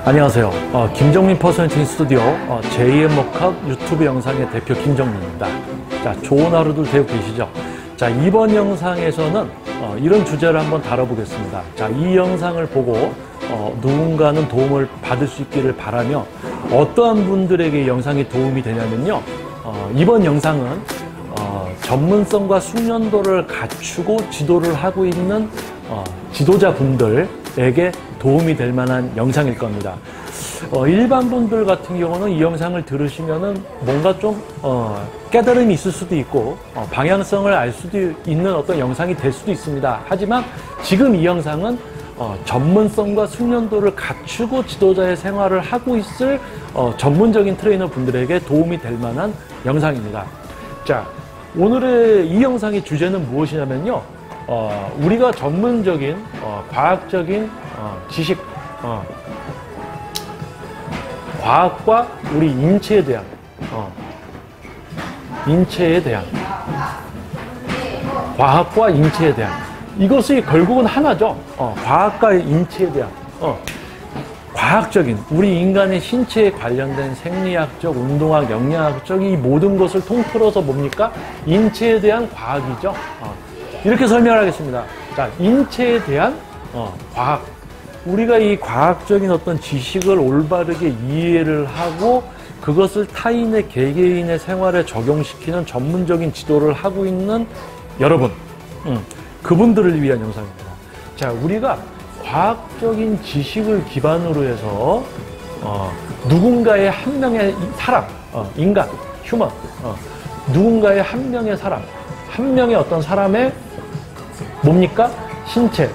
안녕하세요. 김정민 퍼스널 트레이닝 스튜디오 제2의 목학 유튜브 영상의 대표 김정민입니다. 자, 좋은 하루들 되고 계시죠? 자, 이번 영상에서는 이런 주제를 한번 다뤄보겠습니다. 자, 이 영상을 보고 누군가는 도움을 받을 수 있기를 바라며 어떠한 분들에게 이 영상이 도움이 되냐면요. 이번 영상은 전문성과 숙련도를 갖추고 지도를 하고 있는 지도자분들에게 도움이 될 만한 영상일 겁니다. 일반 분들 같은 경우는 이 영상을 들으시면은 뭔가 좀 깨달음이 있을 수도 있고 방향성을 알 수도 있는 어떤 영상이 될 수도 있습니다. 하지만 지금 이 영상은 전문성과 숙련도를 갖추고 지도자의 생활을 하고 있을 전문적인 트레이너 분들에게 도움이 될 만한 영상입니다. 자, 오늘의 이 영상의 주제는 무엇이냐면요. 우리가 전문적인 과학적인 지식, 과학과 우리 인체에 대한 과학과 인체에 대한 이것이 결국은 하나죠. 과학과 인체에 대한 과학적인 우리 인간의 신체에 관련된 생리학적, 운동학, 영양학적 이 모든 것을 통틀어서 뭡니까? 인체에 대한 과학이죠. 이렇게 설명을 하겠습니다. 자, 인체에 대한 과학. 우리가 이 과학적인 어떤 지식을 올바르게 이해를 하고 그것을 타인의 개개인의 생활에 적용시키는 전문적인 지도를 하고 있는 여러분, 그분들을 위한 영상입니다. 자, 우리가 과학적인 지식을 기반으로 해서 누군가의 한 명의 사람, 인간, 휴먼, 누군가의 한 명의 사람, 한 명의 어떤 사람의 뭡니까? 신체,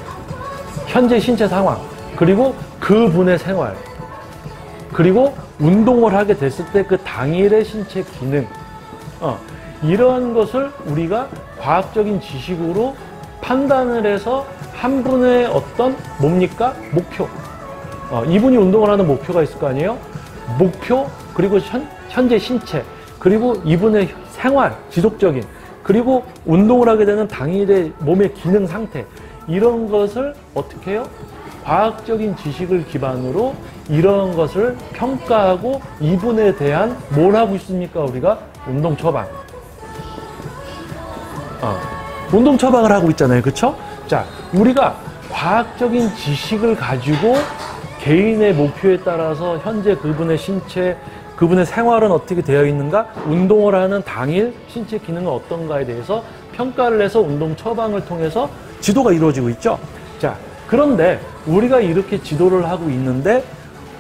현재 신체 상황, 그리고 그분의 생활, 그리고 운동을 하게 됐을 때 그 당일의 신체 기능, 이러한 것을 우리가 과학적인 지식으로 판단을 해서 한 분의 어떤 뭡니까? 목표. 이분이 운동을 하는 목표가 있을 거 아니에요? 목표, 그리고 현재 신체, 그리고 이분의 생활, 지속적인, 그리고 운동을 하게 되는 당일의 몸의 기능 상태, 이런 것을 어떻게 해요? 과학적인 지식을 기반으로 이런 것을 평가하고 이분에 대한 뭘 하고 있습니까? 우리가 운동 처방. 운동 처방을 하고 있잖아요. 그쵸? 자, 우리가 과학적인 지식을 가지고 개인의 목표에 따라서 현재 그분의 신체, 그분의 생활은 어떻게 되어 있는가? 운동을 하는 당일 신체 기능은 어떤가에 대해서 평가를 해서 운동 처방을 통해서 지도가 이루어지고 있죠. 자, 그런데 우리가 이렇게 지도를 하고 있는데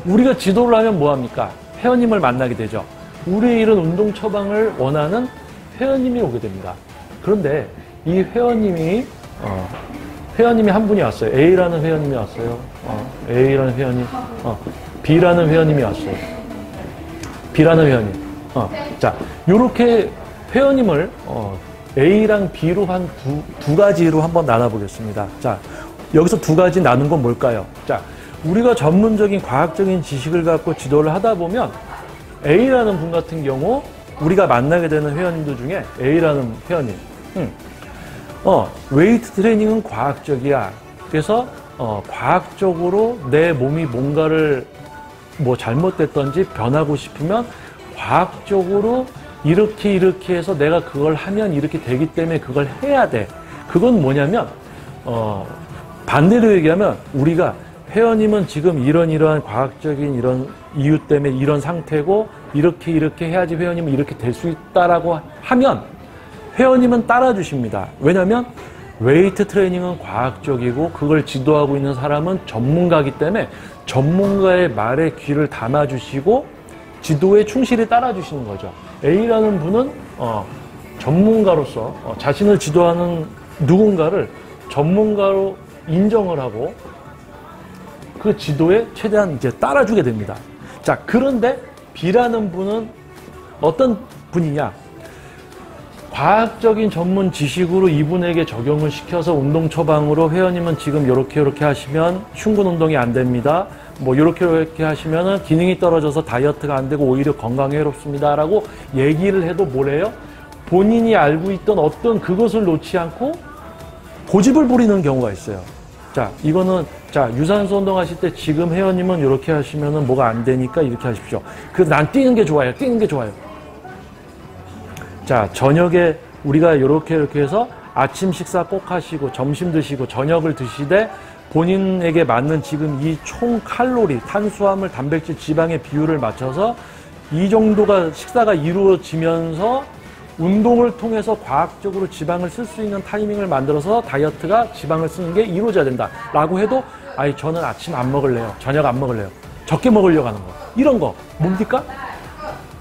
우리가 지도를 하면 뭐합니까? 회원님을 만나게 되죠. 우리의 이런 운동 처방을 원하는 회원님이 오게 됩니다. 그런데 이 회원님이 한 분이 왔어요. A라는 회원님이 왔어요. A라는 회원님, B라는 회원님이 왔어요. B라는 회원님. 자, 요렇게 회원님을 A랑 B로 한 두 가지로 한번 나눠보겠습니다. 자, 여기서 두 가지 나눈 건 뭘까요? 자, 우리가 전문적인 과학적인 지식을 갖고 지도를 하다 보면 A라는 분 같은 경우 우리가 만나게 되는 회원님들 중에 A라는 회원님, 웨이트 트레이닝은 과학적이야. 그래서 과학적으로 내 몸이 뭔가를 뭐 잘못됐던지 변하고 싶으면 과학적으로 이렇게 해서 내가 그걸 하면 이렇게 되기 때문에 그걸 해야 돼. 그건 뭐냐면 반대로 얘기하면 우리가 회원님은 지금 이러한 과학적인 이런 이유 때문에 이런 상태고 이렇게 해야지 회원님은 이렇게 될 수 있다라고 하면 회원님은 따라주십니다. 왜냐하면 웨이트 트레이닝은 과학적이고 그걸 지도하고 있는 사람은 전문가이기 때문에 전문가의 말에 귀를 담아주시고 지도에 충실히 따라주시는 거죠. A라는 분은 전문가로서 자신을 지도하는 누군가를 전문가로 인정을 하고 그 지도에 최대한 이제 따라주게 됩니다. 자, 그런데 B라는 분은 어떤 분이냐? 과학적인 전문 지식으로 이분에게 적용을 시켜서 운동 처방으로 회원님은 지금 요렇게 하시면 흉근 운동이 안 됩니다. 뭐 요렇게 하시면은 기능이 떨어져서 다이어트가 안 되고 오히려 건강에 해롭습니다. 라고 얘기를 해도 뭐래요? 본인이 알고 있던 어떤 그것을 놓지 않고 고집을 부리는 경우가 있어요. 자, 이거는, 자, 유산소 운동 하실 때 지금 회원님은 이렇게 하시면은 뭐가 안 되니까 이렇게 하십시오. 그래서 난 뛰는 게 좋아요. 뛰는 게 좋아요. 자, 저녁에 우리가 이렇게 해서 아침 식사 꼭 하시고, 점심 드시고, 저녁을 드시되, 본인에게 맞는 지금 이 총 칼로리, 탄수화물, 단백질, 지방의 비율을 맞춰서 이 정도가 식사가 이루어지면서 운동을 통해서 과학적으로 지방을 쓸 수 있는 타이밍을 만들어서 다이어트가 지방을 쓰는 게 이루어져야 된다라고 해도 아이 저는 아침 안 먹을래요. 저녁 안 먹을래요. 적게 먹으려고 하는 거. 이런 거 뭡니까?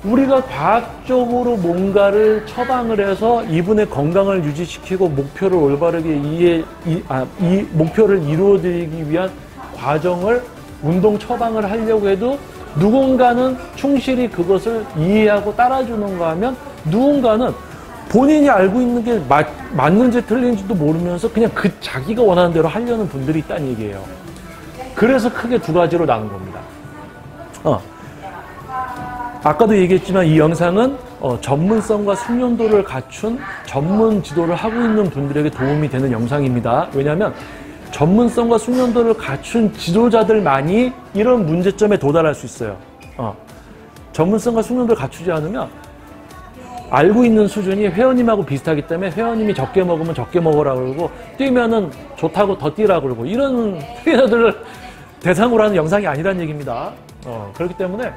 우리가 과학적으로 뭔가를 처방을 해서 이분의 건강을 유지시키고 목표를 올바르게 이 목표를 이루어드리기 위한 과정을 운동 처방을 하려고 해도 누군가는 충실히 그것을 이해하고 따라주는가 하면 누군가는 본인이 알고 있는 게 맞는지 틀린지도 모르면서 그냥 자기가 원하는 대로 하려는 분들이 있다는 얘기예요. 그래서 크게 두 가지로 나눈 겁니다. 아까도 얘기했지만 이 영상은 전문성과 숙련도를 갖춘 전문 지도를 하고 있는 분들에게 도움이 되는 영상입니다. 왜냐하면 전문성과 숙련도를 갖춘 지도자들만이 이런 문제점에 도달할 수 있어요. 전문성과 숙련도를 갖추지 않으면 알고 있는 수준이 회원님하고 비슷하기 때문에 회원님이 적게 먹으면 적게 먹으라고 그러고 뛰면은 좋다고 더 뛰라고 그러고 이런 트레이너들을 대상으로 하는 영상이 아니라는 얘기입니다. 그렇기 때문에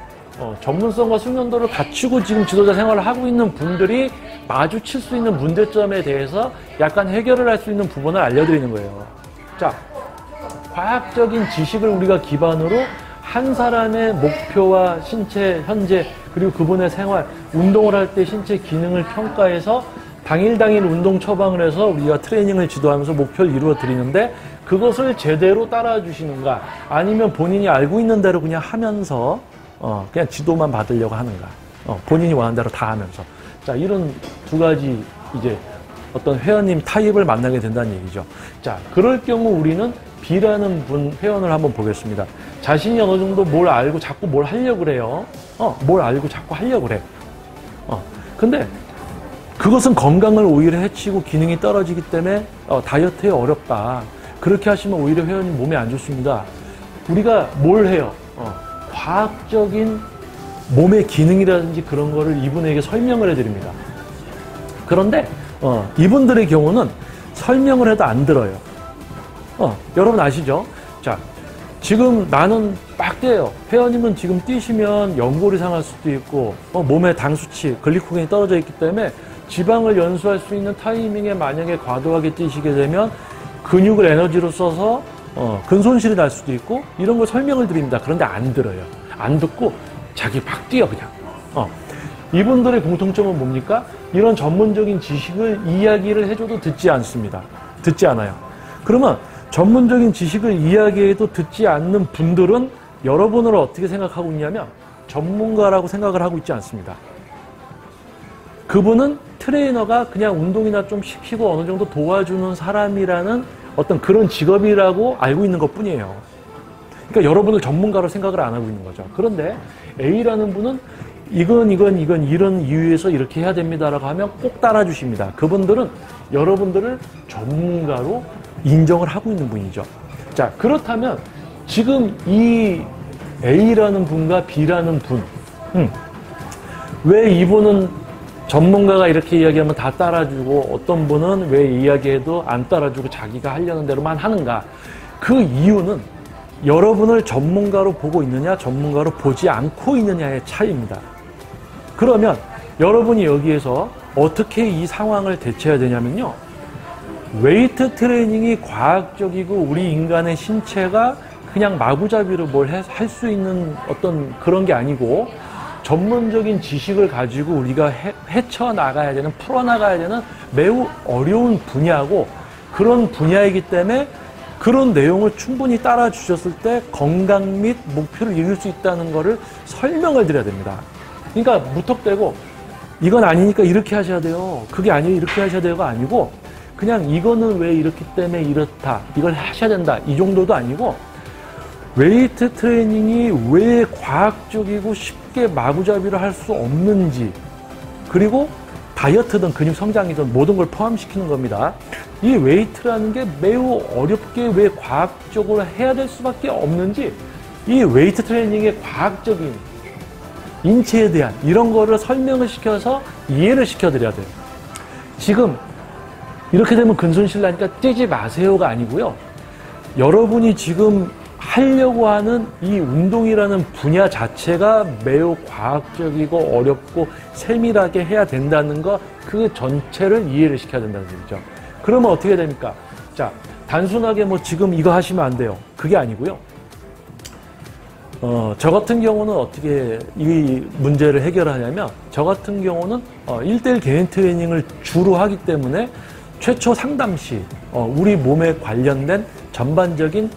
전문성과 숙련도를 갖추고 지금 지도자 생활을 하고 있는 분들이 마주칠 수 있는 문제점에 대해서 약간 해결을 할 수 있는 부분을 알려드리는 거예요. 자, 과학적인 지식을 우리가 기반으로 한 사람의 목표와 신체 현재 그리고 그분의 생활, 운동을 할 때 신체 기능을 평가해서 당일 운동 처방을 해서 우리가 트레이닝을 지도하면서 목표를 이루어 드리는데 그것을 제대로 따라 주시는가 아니면 본인이 알고 있는 대로 그냥 하면서 그냥 지도만 받으려고 하는가 본인이 원하는 대로 다 하면서 자 이런 두 가지 이제 어떤 회원님 타입을 만나게 된다는 얘기죠. 자 그럴 경우 우리는 B라는 분 회원을 한번 보겠습니다. 자신이 어느 정도 뭘 알고 자꾸 뭘 하려고 그래요. 뭘 알고 자꾸 하려고 그래. 근데 그것은 건강을 오히려 해치고 기능이 떨어지기 때문에 다이어트에 어렵다. 그렇게 하시면 오히려 회원님 몸에 안 좋습니다. 우리가 뭘 해요? 과학적인 몸의 기능이라든지 그런 거를 이분에게 설명을 해드립니다. 그런데 이분들의 경우는 설명을 해도 안 들어요. 여러분 아시죠? 자, 지금 나는 막 뛰어요. 회원님은 지금 뛰시면 연골이 상할 수도 있고 몸의 당 수치, 글리코겐이 떨어져 있기 때문에 지방을 연소할 수 있는 타이밍에 만약에 과도하게 뛰시게 되면 근육을 에너지로 써서 근손실이 날 수도 있고 이런 걸 설명을 드립니다. 그런데 안 들어요. 안 듣고 자기 막 뛰어 그냥. 이분들의 공통점은 뭡니까? 이런 전문적인 지식을 이야기를 해줘도 듣지 않습니다. 듣지 않아요. 그러면 전문적인 지식을 이야기해도 듣지 않는 분들은 여러분을 어떻게 생각하고 있냐면 전문가라고 생각을 하고 있지 않습니다. 그분은 트레이너가 그냥 운동이나 좀 시키고 어느 정도 도와주는 사람이라는 어떤 그런 직업이라고 알고 있는 것 뿐이에요. 그러니까 여러분을 전문가로 생각을 안 하고 있는 거죠. 그런데 A라는 분은 이건 이런 이유에서 이렇게 해야 됩니다라고 하면 꼭 따라주십니다. 그분들은 여러분들을 전문가로 인정을 하고 있는 분이죠. 자, 그렇다면 지금 이 A라는 분과 B라는 분, 왜 이분은 전문가가 이렇게 이야기하면 다 따라주고 어떤 분은 왜 이야기해도 안 따라주고 자기가 하려는 대로만 하는가? 그 이유는 여러분을 전문가로 보고 있느냐, 전문가로 보지 않고 있느냐의 차이입니다. 그러면 여러분이 여기에서 어떻게 이 상황을 대처해야 되냐면요. 웨이트 트레이닝이 과학적이고 우리 인간의 신체가 그냥 마구잡이로 뭘 할 수 있는 어떤 그런 게 아니고 전문적인 지식을 가지고 우리가 헤쳐나가야 되는, 풀어나가야 되는 매우 어려운 분야고 그런 분야이기 때문에 그런 내용을 충분히 따라 주셨을 때 건강 및 목표를 이룰 수 있다는 것을 설명을 드려야 됩니다. 그러니까 무턱대고 이건 아니니까 이렇게 하셔야 돼요. 그게 아니에요. 이렇게 하셔야 돼요가 아니고 그냥 이거는 왜 이렇기 때문에 이렇다. 이걸 하셔야 된다. 이 정도도 아니고 웨이트 트레이닝이 왜 과학적이고 쉽게 마구잡이로 할 수 없는지 그리고 다이어트든 근육 성장이든 모든 걸 포함시키는 겁니다. 이 웨이트라는 게 매우 어렵게 왜 과학적으로 해야 될 수밖에 없는지 이 웨이트 트레이닝의 과학적인 인체에 대한 이런 거를 설명을 시켜서 이해를 시켜드려야 돼요. 지금 이렇게 되면 근손실 나니까 뛰지 마세요가 아니고요. 여러분이 지금 하려고 하는 이 운동이라는 분야 자체가 매우 과학적이고 어렵고 세밀하게 해야 된다는 거, 그 전체를 이해를 시켜야 된다는 얘기죠. 그러면 어떻게 됩니까? 자, 단순하게 뭐 지금 이거 하시면 안 돼요. 그게 아니고요. 저 같은 경우는 어떻게 이 문제를 해결하냐면, 저 같은 경우는 1대1 개인 트레이닝을 주로 하기 때문에 최초 상담 시 우리 몸에 관련된 전반적인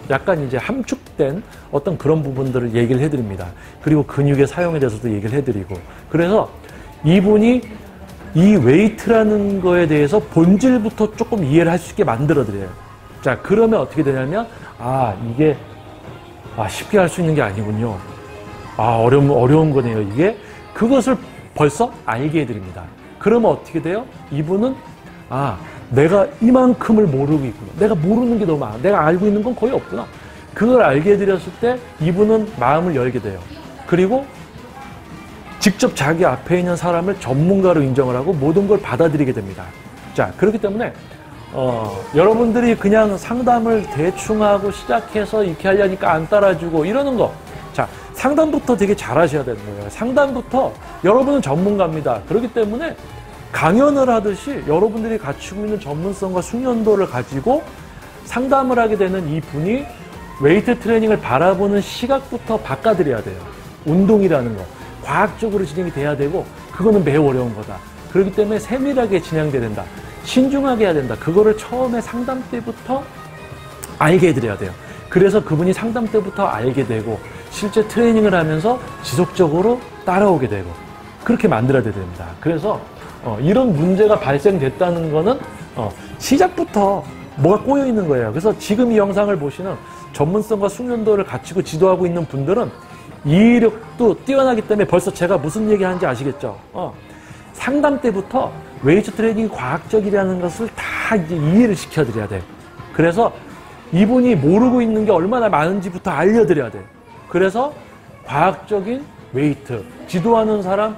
약간 이제 함축된 어떤 그런 부분들을 얘기를 해드립니다. 그리고 근육의 사용에 대해서도 얘기를 해드리고, 그래서 이분이 이 웨이트라는 거에 대해서 본질부터 조금 이해를 할 수 있게 만들어드려요. 자, 그러면 어떻게 되냐면, 이게 쉽게 할 수 있는 게 아니군요. 어려운 거네요, 이게. 그것을 벌써 알게 해드립니다. 그러면 어떻게 돼요? 이분은, 내가 이만큼을 모르고 있구나. 내가 모르는 게 너무 많아. 내가 알고 있는 건 거의 없구나. 그걸 알게 해드렸을 때 이분은 마음을 열게 돼요. 그리고 직접 자기 앞에 있는 사람을 전문가로 인정을 하고 모든 걸 받아들이게 됩니다. 자, 그렇기 때문에 여러분들이 그냥 상담을 대충 하고 시작해서 이렇게 하려니까 안 따라주고 이러는 거. 자, 상담부터 되게 잘하셔야 되는 거예요. 상담부터 여러분은 전문가입니다. 그렇기 때문에 강연을 하듯이 여러분들이 갖추고 있는 전문성과 숙련도를 가지고 상담을 하게 되는 이 분이 웨이트 트레이닝을 바라보는 시각부터 바꿔드려야 돼요. 운동이라는 거. 과학적으로 진행이 돼야 되고, 그거는 매우 어려운 거다. 그렇기 때문에 세밀하게 진행돼야 된다. 신중하게 해야 된다. 그거를 처음에 상담 때부터 알게 해드려야 돼요. 그래서 그분이 상담 때부터 알게 되고, 실제 트레이닝을 하면서 지속적으로 따라오게 되고, 그렇게 만들어야 됩니다. 그래서 이런 문제가 발생됐다는 거는 시작부터 뭐가 꼬여 있는 거예요. 그래서 지금 이 영상을 보시는 전문성과 숙련도를 갖추고 지도하고 있는 분들은 이해력도 뛰어나기 때문에 벌써 제가 무슨 얘기 하는지 아시겠죠? 상담 때부터 웨이트 트레이닝이 과학적이라는 것을 다 이제 이해를 시켜드려야 돼요. 그래서 이분이 모르고 있는 게 얼마나 많은지부터 알려드려야 돼요. 그래서 과학적인 웨이트, 지도하는 사람,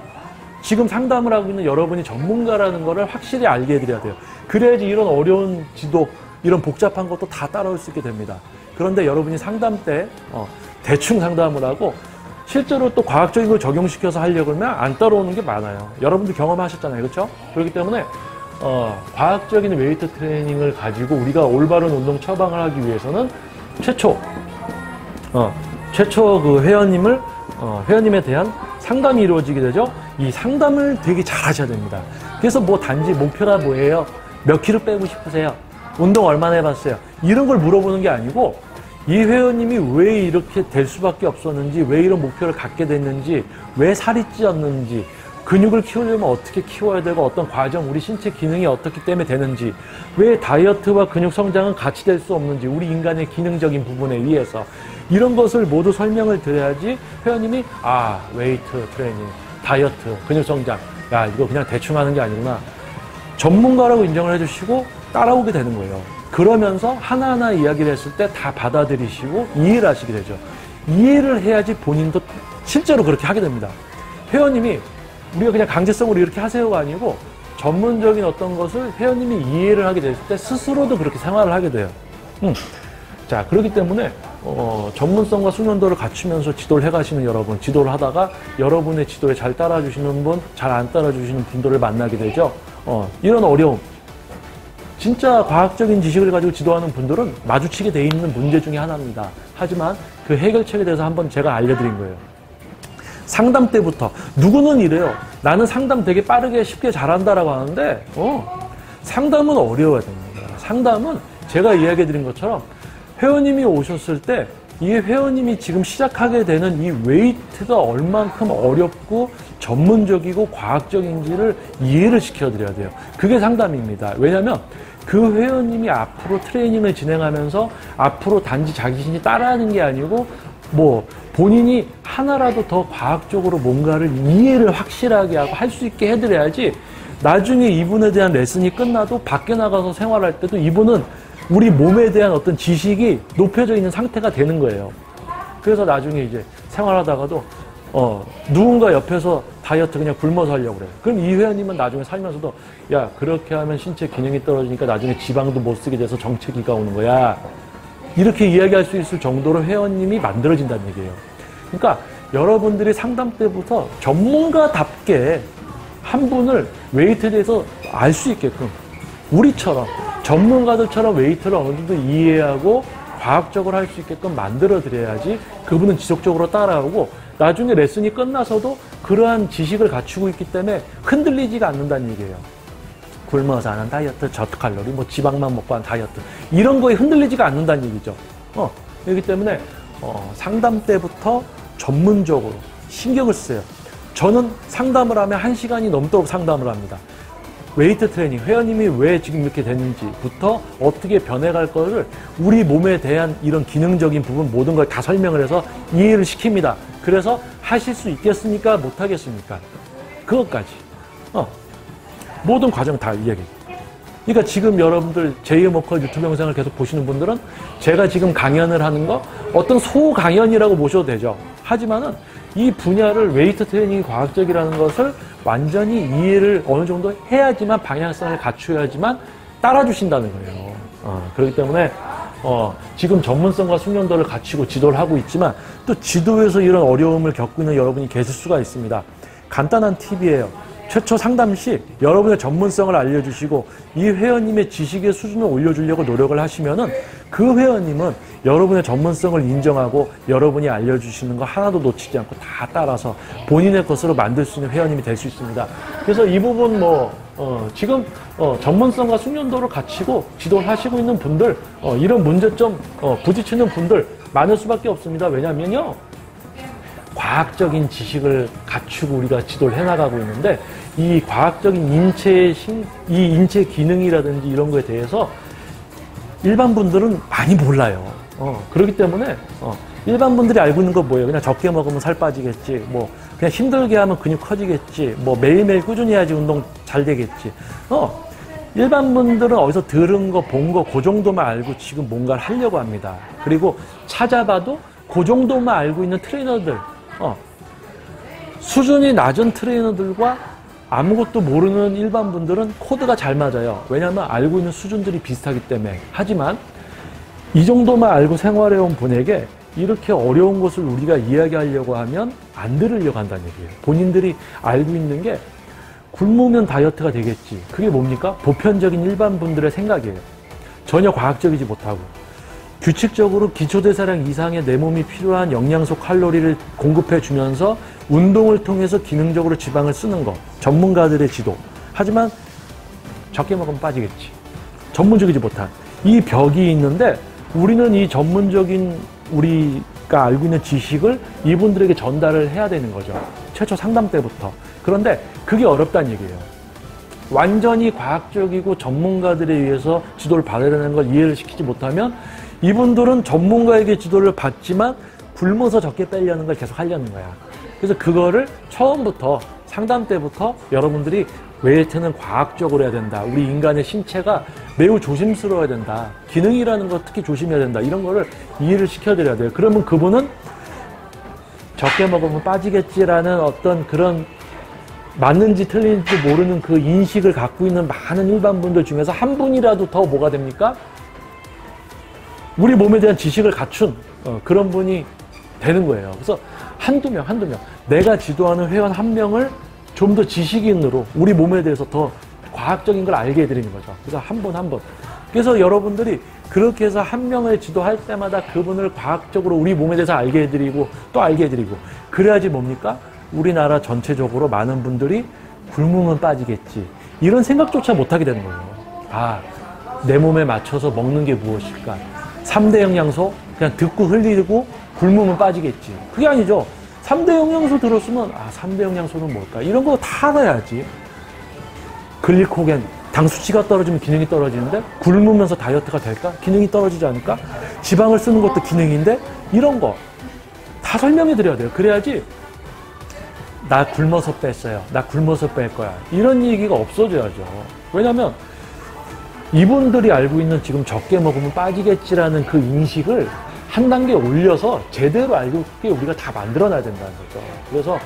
지금 상담을 하고 있는 여러분이 전문가라는 거를 확실히 알게 해드려야 돼요. 그래야지 이런 어려운 지도, 이런 복잡한 것도 다 따라올 수 있게 됩니다. 그런데 여러분이 상담 때 대충 상담을 하고 실제로 또 과학적인 걸 적용시켜서 하려고 하면 안 따라오는 게 많아요. 여러분들 경험하셨잖아요. 그렇죠? 그렇기 때문에 과학적인 웨이트 트레이닝을 가지고 우리가 올바른 운동 처방을 하기 위해서는 최초 그 회원님에 대한 상담이 이루어지게 되죠. 이 상담을 되게 잘 하셔야 됩니다. 그래서 뭐 단지 목표가 뭐예요? 몇 킬로 빼고 싶으세요? 운동 얼마나 해봤어요? 이런 걸 물어보는 게 아니고, 이 회원님이 왜 이렇게 될 수밖에 없었는지, 왜 이런 목표를 갖게 됐는지, 왜 살이 찌었는지, 근육을 키우려면 어떻게 키워야 되고, 어떤 과정, 우리 신체 기능이 어떻기 때문에 되는지, 왜 다이어트와 근육 성장은 같이 될 수 없는지, 우리 인간의 기능적인 부분에 의해서 이런 것을 모두 설명을 드려야지 회원님이 웨이트 트레이닝, 다이어트, 근육 성장, 이거 그냥 대충 하는 게 아니구나, 전문가라고 인정을 해주시고 따라오게 되는 거예요. 그러면서 하나하나 이야기를 했을 때 다 받아들이시고 이해를 하시게 되죠. 이해를 해야지 본인도 실제로 그렇게 하게 됩니다. 회원님이 우리가 그냥 강제성으로 이렇게 하세요가 아니고, 전문적인 어떤 것을 회원님이 이해를 하게 됐을 때 스스로도 그렇게 생활을 하게 돼요. 자, 그렇기 때문에 전문성과 숙련도를 갖추면서 지도를 해가시는 여러분, 지도를 하다가 여러분의 지도에 잘 따라주시는 분, 잘 안 따라주시는 분들을 만나게 되죠. 이런 어려움, 진짜 과학적인 지식을 가지고 지도하는 분들은 마주치게 돼 있는 문제 중에 하나입니다. 하지만 그 해결책에 대해서 한번 제가 알려드린 거예요. 상담 때부터 누구는 이래요. 나는 상담 되게 빠르게 쉽게 잘한다라고 하는데 상담은 어려워야 됩니다. 상담은 제가 이야기해드린 것처럼 회원님이 오셨을 때 이 회원님이 지금 시작하게 되는 이 웨이트가 얼만큼 어렵고 전문적이고 과학적인지를 이해를 시켜드려야 돼요. 그게 상담입니다. 왜냐하면 그 회원님이 앞으로 트레이닝을 진행하면서 앞으로 단지 자기 자신이 따라하는 게 아니고 뭐 본인이 하나라도 더 과학적으로 뭔가를 이해를 확실하게 하고 할 수 있게 해드려야지 나중에 이분에 대한 레슨이 끝나도 밖에 나가서 생활할 때도 이분은 우리 몸에 대한 어떤 지식이 높여져 있는 상태가 되는 거예요. 그래서 나중에 이제 생활하다가도 누군가 옆에서 다이어트 그냥 굶어서 하려고 그래요. 그럼 이 회원님은 나중에 살면서도 야, 그렇게 하면 신체 기능이 떨어지니까 나중에 지방도 못 쓰게 돼서 정체기가 오는 거야. 이렇게 이야기할 수 있을 정도로 회원님이 만들어진다는 얘기예요. 그러니까 여러분들이 상담 때부터 전문가답게 한 분을 웨이트에 대해서 알 수 있게끔 우리처럼 전문가들처럼 웨이트를 어느 정도 이해하고 과학적으로 할 수 있게끔 만들어 드려야지 그분은 지속적으로 따라오고 나중에 레슨이 끝나서도 그러한 지식을 갖추고 있기 때문에 흔들리지가 않는다는 얘기예요. 굶어서 하는 다이어트, 저칼로리, 뭐 지방만 먹고 하는 다이어트 이런 거에 흔들리지가 않는다는 얘기죠. 그렇기 때문에 상담 때부터 전문적으로 신경을 써요. 저는 상담을 하면 1시간이 넘도록 상담을 합니다. 웨이트 트레이닝, 회원님이 왜 지금 이렇게 됐는지부터 어떻게 변해갈 거를 우리 몸에 대한 이런 기능적인 부분 모든 걸 다 설명을 해서 이해를 시킵니다. 그래서 하실 수 있겠습니까? 못하겠습니까? 그것까지. 모든 과정 다 이야기. 그러니까 지금 여러분들 제이모컬 유튜브 영상을 계속 보시는 분들은 제가 지금 강연을 하는 거 어떤 소강연이라고 보셔도 되죠. 하지만은 이 분야를 웨이트 트레이닝이 과학적이라는 것을 완전히 이해를 어느 정도 해야지만 방향성을 갖춰야지만 따라주신다는 거예요. 그렇기 때문에 지금 전문성과 숙련도를 갖추고 지도를 하고 있지만 또 지도에서 이런 어려움을 겪고 있는 여러분이 계실 수가 있습니다. 간단한 팁이에요. 최초 상담 시 여러분의 전문성을 알려주시고 이 회원님의 지식의 수준을 올려주려고 노력을 하시면은 그 회원님은 여러분의 전문성을 인정하고 여러분이 알려주시는 거 하나도 놓치지 않고 다 따라서 본인의 것으로 만들 수 있는 회원님이 될 수 있습니다. 그래서 이 부분 지금 전문성과 숙련도를 갖추고 지도를 하시고 있는 분들 이런 문제점 부딪히는 분들 많을 수밖에 없습니다. 왜냐면요. 과학적인 지식을 갖추고 우리가 지도를 해나가고 있는데 이 과학적인 인체 기능이라든지 이런 거에 대해서 일반 분들은 많이 몰라요. 그렇기 때문에 일반 분들이 알고 있는 거 뭐예요? 그냥 적게 먹으면 살 빠지겠지. 뭐 그냥 힘들게 하면 근육 커지겠지. 뭐 매일매일 꾸준히 해야지 운동 잘 되겠지. 일반 분들은 어디서 들은 거, 본 거, 그 정도만 알고 지금 뭔가를 하려고 합니다. 그리고 찾아봐도 그 정도만 알고 있는 트레이너들, 수준이 낮은 트레이너들과 아무것도 모르는 일반 분들은 코드가 잘 맞아요. 왜냐하면 알고 있는 수준들이 비슷하기 때문에. 하지만 이 정도만 알고 생활해온 분에게 이렇게 어려운 것을 우리가 이야기하려고 하면 안 들으려고 한다는 얘기예요. 본인들이 알고 있는 게 굶으면 다이어트가 되겠지. 그게 뭡니까? 보편적인 일반 분들의 생각이에요. 전혀 과학적이지 못하고 규칙적으로 기초대사량 이상의 내 몸이 필요한 영양소 칼로리를 공급해 주면서 운동을 통해서 기능적으로 지방을 쓰는 거. 전문가들의 지도. 하지만 적게 먹으면 빠지겠지. 전문적이지 못한 이 벽이 있는데 우리는 이 전문적인 우리가 알고 있는 지식을 이분들에게 전달을 해야 되는 거죠. 최초 상담 때부터. 그런데 그게 어렵다는 얘기예요. 완전히 과학적이고 전문가들에 의해서 지도를 받아야 되는 걸 이해를 시키지 못하면 이분들은 전문가에게 지도를 받지만 굶어서 적게 빼려는 걸 계속 하려는 거야. 그래서 그거를 처음부터 상담 때부터 여러분들이 웨이트는 과학적으로 해야 된다. 우리 인간의 신체가 매우 조심스러워야 된다. 기능이라는 거 특히 조심해야 된다. 이런 거를 이해를 시켜드려야 돼요. 그러면 그분은 적게 먹으면 빠지겠지라는 어떤 그런 맞는지 틀린지 모르는 그 인식을 갖고 있는 많은 일반 분들 중에서 한 분이라도 더 뭐가 됩니까? 우리 몸에 대한 지식을 갖춘 그런 분이 되는 거예요. 그래서 한두 명 내가 지도하는 회원 한 명을 좀 더 지식인으로 우리 몸에 대해서 더 과학적인 걸 알게 해드리는 거죠. 그래서 한 분. 그래서 여러분들이 그렇게 해서 한 명을 지도할 때마다 그분을 과학적으로 우리 몸에 대해서 알게 해드리고 또 알게 해드리고 그래야지 뭡니까? 우리나라 전체적으로 많은 분들이 굶으면 빠지겠지. 이런 생각조차 못하게 되는 거예요. 내 몸에 맞춰서 먹는 게 무엇일까? 3대 영양소 그냥 듣고 흘리고 굶으면 빠지겠지. 그게 아니죠. 3대 영양소 들었으면 3대 영양소는 뭘까? 이런 거 다 알아야지. 글리코겐, 당 수치가 떨어지면 기능이 떨어지는데 굶으면서 다이어트가 될까? 기능이 떨어지지 않을까? 지방을 쓰는 것도 기능인데 이런 거 다 설명해 드려야 돼요. 그래야지 나 굶어서 뺐어요. 나 굶어서 뺄 거야. 이런 얘기가 없어져야죠. 왜냐면 이분들이 알고 있는 지금 적게 먹으면 빠지겠지라는 그 인식을 한 단계 올려서 제대로 알고 있게 우리가 다 만들어놔야 된다는 거죠. 그래서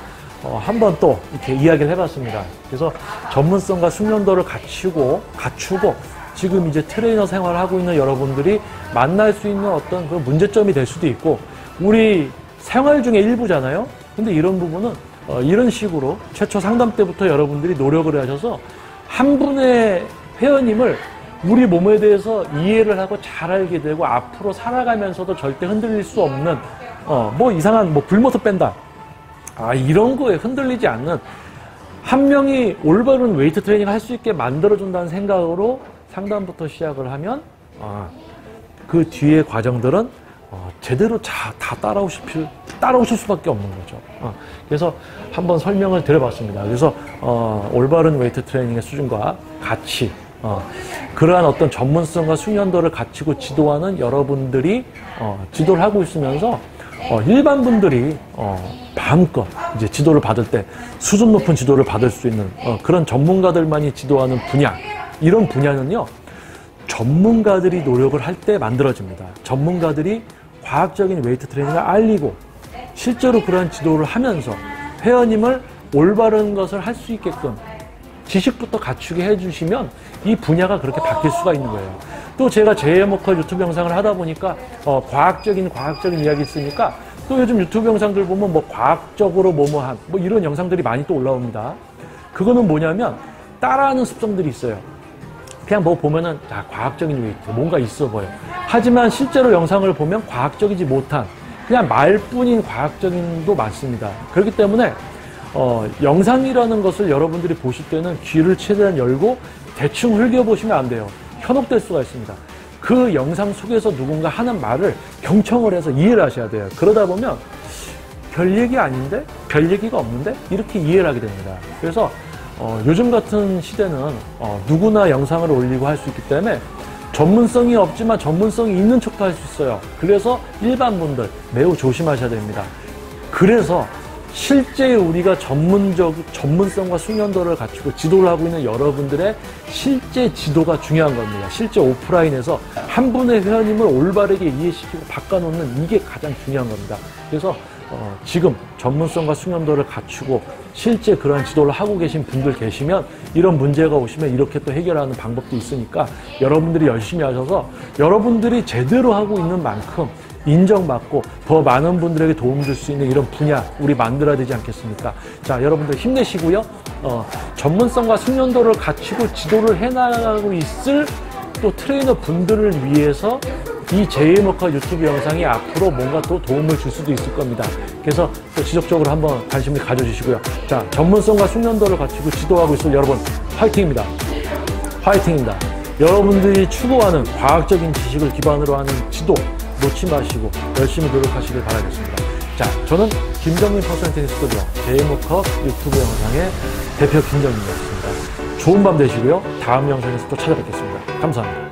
한번 또 이렇게 이야기를 해봤습니다. 그래서 전문성과 숙련도를 갖추고 지금 이제 트레이너 생활을 하고 있는 여러분들이 만날 수 있는 어떤 그런 문제점이 될 수도 있고, 우리 생활 중에 일부잖아요. 근데 이런 부분은 이런 식으로 최초 상담 때부터 여러분들이 노력을 하셔서 한 분의 회원님을 우리 몸에 대해서 이해를 하고 잘 알게 되고 앞으로 살아가면서도 절대 흔들릴 수 없는 뭐 이상한 뭐 굶어서 뺀다, 이런 거에 흔들리지 않는 한 명이 올바른 웨이트 트레이닝을 할 수 있게 만들어준다는 생각으로 상담부터 시작을 하면 그 뒤의 과정들은 제대로 다 따라오실 수밖에 없는 거죠. 그래서 한번 설명을 드려봤습니다. 그래서 올바른 웨이트 트레이닝의 수준과 같이 그러한 어떤 전문성과 숙련도를 갖추고 지도하는 여러분들이 지도를 하고 있으면서 일반 분들이 마음껏 이제 지도를 받을 때 수준 높은 지도를 받을 수 있는 그런 전문가들만이 지도하는 분야, 이런 분야는요, 전문가들이 노력을 할 때 만들어집니다. 전문가들이 과학적인 웨이트 트레이닝을 알리고 실제로 그러한 지도를 하면서 회원님을 올바른 것을 할 수 있게끔 지식부터 갖추게 해주시면 이 분야가 그렇게 바뀔 수가 있는 거예요. 또 제가 제이모컬 유튜브 영상을 하다 보니까 과학적인 이야기 있으니까 또 요즘 유튜브 영상들 보면 뭐 과학적으로 뭐뭐한 뭐 이런 영상들이 많이 또 올라옵니다. 그거는 뭐냐면 따라하는 습성들이 있어요. 그냥 뭐 보면은 과학적인 웨이트 뭔가 있어 보여. 하지만 실제로 영상을 보면 과학적이지 못한 그냥 말뿐인 과학적인도 많습니다. 그렇기 때문에 영상이라는 것을 여러분들이 보실 때는 귀를 최대한 열고 대충 흘겨보시면 안 돼요. 현혹될 수가 있습니다. 그 영상 속에서 누군가 하는 말을 경청을 해서 이해를 하셔야 돼요. 그러다 보면 별 얘기 아닌데? 별 얘기가 없는데? 이렇게 이해를 하게 됩니다. 그래서 요즘 같은 시대는 누구나 영상을 올리고 할 수 있기 때문에 전문성이 없지만 전문성이 있는 척도 할 수 있어요. 그래서 일반 분들 매우 조심하셔야 됩니다. 그래서 실제 우리가 전문성과 숙련도를 갖추고 지도를 하고 있는 여러분들의 실제 지도가 중요한 겁니다. 실제 오프라인에서 한 분의 회원님을 올바르게 이해시키고 바꿔놓는 이게 가장 중요한 겁니다. 그래서 지금 전문성과 숙련도를 갖추고 실제 그러한 지도를 하고 계신 분들 계시면 이런 문제가 오시면 이렇게 또 해결하는 방법도 있으니까 여러분들이 열심히 하셔서 여러분들이 제대로 하고 있는 만큼 인정받고 더 많은 분들에게 도움 줄 수 있는 이런 분야 우리 만들어야 되지 않겠습니까? 자, 여러분들 힘내시고요. 전문성과 숙련도를 갖추고 지도를 해나가고 있을 또 트레이너 분들을 위해서 이 제이모컬 유튜브 영상이 앞으로 뭔가 또 도움을 줄 수도 있을 겁니다. 그래서 또 지속적으로 한번 관심을 가져주시고요. 자, 전문성과 숙련도를 갖추고 지도하고 있을 여러분 화이팅입니다. 화이팅입니다. 여러분들이 추구하는 과학적인 지식을 기반으로 하는 지도 놓지 마시고 열심히 노력하시길 바라겠습니다. 자, 저는 김정민 퍼스널 트레이닝 스튜디오 제이모컬 유튜브 영상의 대표 김정민이었습니다. 좋은 밤 되시고요. 다음 영상에서 또 찾아뵙겠습니다. 감사합니다.